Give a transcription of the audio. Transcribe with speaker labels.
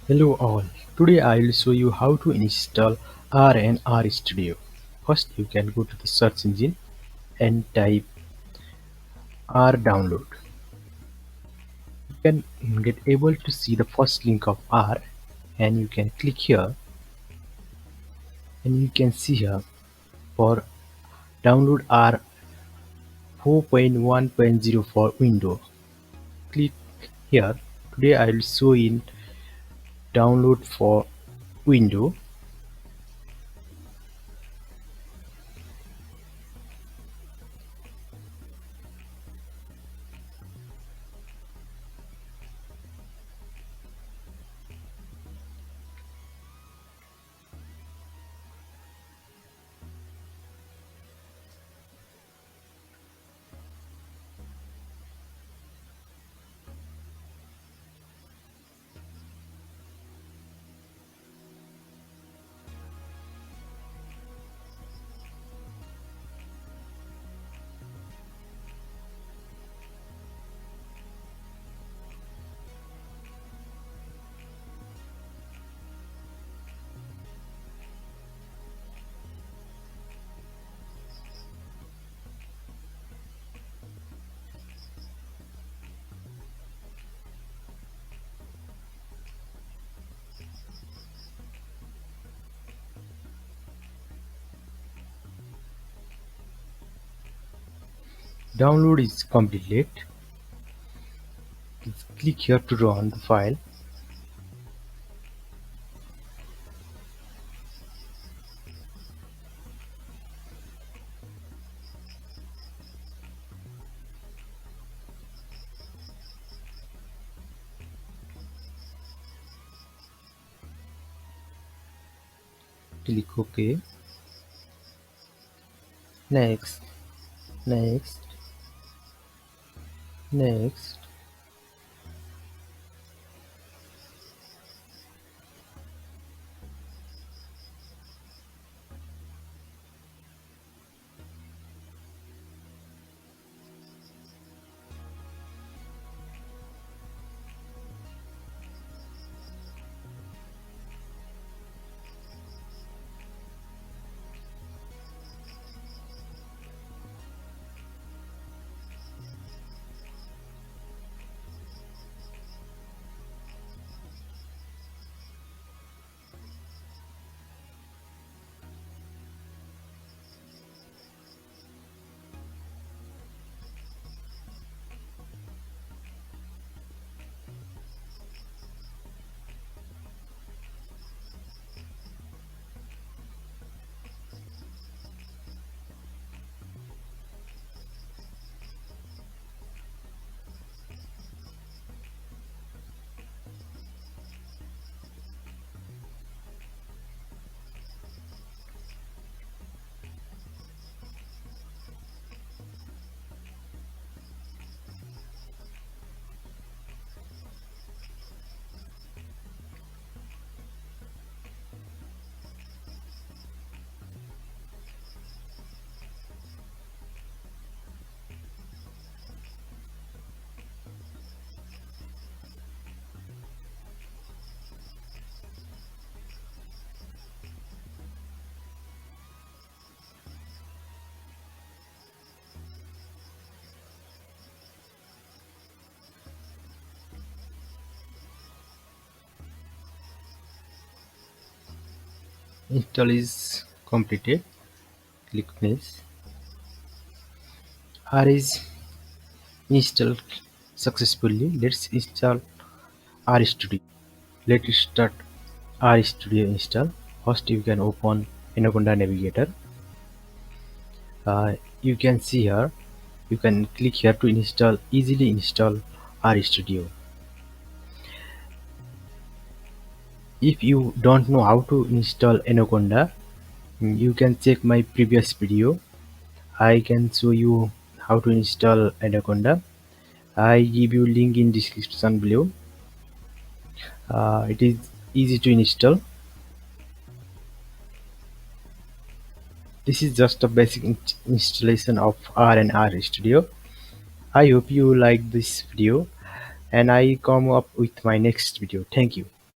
Speaker 1: Hello all, today I will show you how to install R and Rstudio. First you can go to the search engine and type R download. You can get able to see the first link of R and you can click here and you can see here for download R 4.1.0 for Windows. Click here. Today I will show in download for Windows. Download is completed. Click here to run the file. Click OK. Next, next, next. Install is completed. Click Finish. R is installed successfully. Let's install RStudio. Let's start RStudio install. First, you can open Anaconda Navigator. You can see here. You can click here to easily install RStudio. If you don't know how to install Anaconda, you can check my previous video. I can show you how to install Anaconda. I give you link in description below. It is easy to install. This is just a basic installation of R and Rstudio. I hope you like this video and I come up with my next video. Thank you.